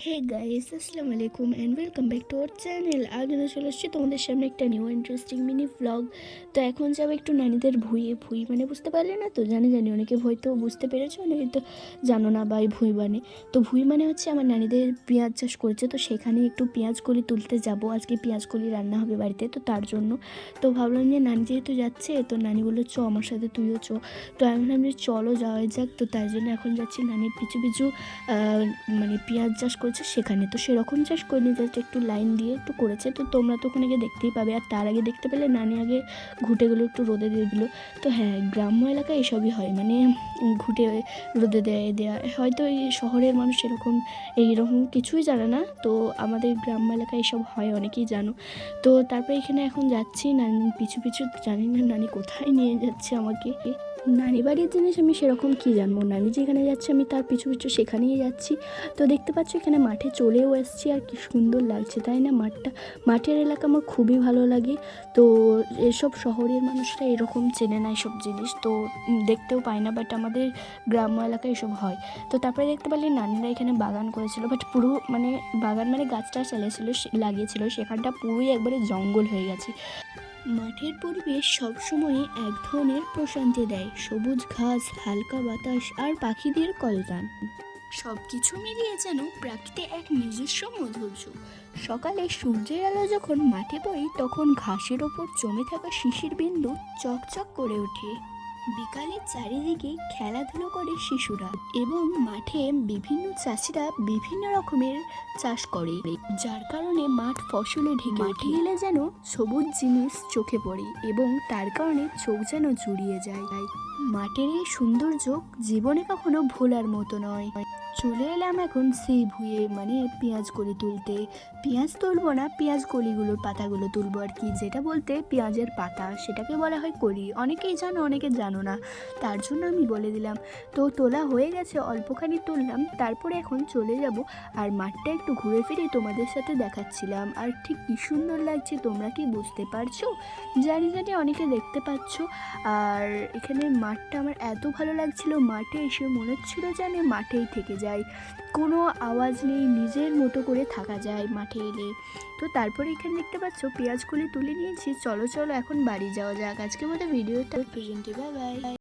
Hey guys, আসসালামু আলাইকুম and welcome back to our channel. আগে তো চলে আসছি তোমাদের সামনে একটা নিউ ইন্টারেস্টিং মিনি ভ্লগ। তো এখন যাবো একটু নানিদের ভুঁই মানে বুঝতে পারলে না? তো জানি অনেকে হয়তো বুঝতে পেরেছো, অনেকে তো জানো না বা ভুঁই মানে। তো ভুঁই মানে হচ্ছে আমার নানিদের পেঁয়াজ চাষ করেছে, তো সেখানে একটু পেঁয়াজ কলি তুলতে যাব। আজকে পেঁয়াজ কলি রান্না হবে বাড়িতে, তো তার জন্য তো ভাবলাম যে নানি যেহেতু যাচ্ছে, তো নানি বললো চ আমার সাথে, তুইও চ। তো আমি ভাবলাম যে চলো যাওয়া যাক। তো তাই জন্য এখন যাচ্ছি নানির পিছু পিছু। মানে পেঁয়াজ চাষ করেছে সেখানে, তো সেরকম চাষ করিনি, জাস্ট একটু লাইন দিয়ে একটু করেছে। তো তোমরা তো ওখানে গিয়ে দেখতেই পাবে। আর তার আগে দেখতে পেলে নানি আগে ঘুঁটেগুলো একটু রোদে দিয়ে দিল। তো হ্যাঁ, গ্রাম্য এলাকায় এসবই হয়, মানে ঘুঁটে রোদে দেওয়া হয়তো এই শহরের মানুষ এইরকম কিছুই জানে না। তো আমাদের গ্রাম্য এলাকায় এসব হয়, অনেকেই জানো। তো তারপরে এখানে এখন যাচ্ছি নানি পিছু পিছু। জানি না নানি কোথায় নিয়ে যাচ্ছে আমাকে। নানি বাড়ির জিনিস আমি সেরকম কি জানবো, নানি যেখানে যাচ্ছে আমি তার পিছু পিছু সেখানেই যাচ্ছি। তো দেখতে পাচ্ছ এখানে মাঠে চলেও এসেছি, আর কি সুন্দর লাগছে তাই না? মাঠের এলাকা আমার খুবই ভালো লাগে। তো এসব শহরের মানুষরা এরকম চেনে না এসব জিনিস, তো দেখতেও পায় না, বাট আমাদের গ্রাম্য এলাকায় এসব হয়। তো তারপরে দেখতে পারলে নানিরা এখানে বাগান করেছিল, বাট পুরো মানে বাগান মানে গাছটা লাগিয়েছিল, সেখানটা পুরোই একবারে জঙ্গল হয়ে গেছে। মাঠের পরিবেশ সবসময় এক ধরনের প্রশান্তি দেয়, সবুজ ঘাস, হালকা বাতাস আর পাখিদের কলতান, সব কিছু মিলিয়ে যেন প্রাকৃতিক এক নিজস্ব মাধুর্য। সকালে সূর্যের আলো যখন মাঠে পড়ে, তখন ঘাসের ওপর জমে থাকা শিশির বিন্দু চকচক করে ওঠে। বিকালে চারিদিকে খেলাধুলো করে শিশুরা, এবং মাঠে বিভিন্ন চাষিরা বিভিন্ন রকমের চাষ করে, যার কারণে মাঠ ফসলে ঢেকে ওঠে। এলে যেন সবুজ জিনিস চোখে পড়ে, এবং তার কারণে চোখ যেন জুড়িয়ে যায়। মাঠের এই সৌন্দর্য জীবনে কখনো ভোলার মতো নয়। চলে এলাম এখন সেই ভুঁয়ে, মানে পেঁয়াজ কলি তুলতে। পেঁয়াজ তুলবো না, পেঁয়াজ কলিগুলোর পাতাগুলো তুলবো আর কি, যেটা বলতে পেঁয়াজের পাতা সেটাকে বলা হয় কলি। অনেকেই জানো, অনেকে জানো না, তার জন্য আমি বলে দিলাম। তো তোলা হয়ে গেছে, অল্পখানি তুললাম, তারপরে এখন চলে যাব। আর মাঠটা একটু ঘুরে ফিরে তোমাদের সাথে দেখাচ্ছিলাম। আর ঠিক কী সুন্দর লাগছে, তোমরা কি বুঝতে পারছো? জানি অনেকে দেখতে পাচ্ছ। আর এখানে মাঠটা আমার এত ভালো লাগছিল, মাঠে এসে মনে হচ্ছিলো যে আমি মাঠেই থেকে যাই, কোনো আওয়াজ নেই, নিজের মতো করে থাকা যায় মাঠে এলে। তো তারপরে এখানে দেখতে পাচ্ছ পেঁয়াজগুলি তুলে নিয়েছি। চলো এখন বাড়ি যাওয়া যাক। আজকের মতো ভিডিওটা পর্যন্ত, বাই বাই।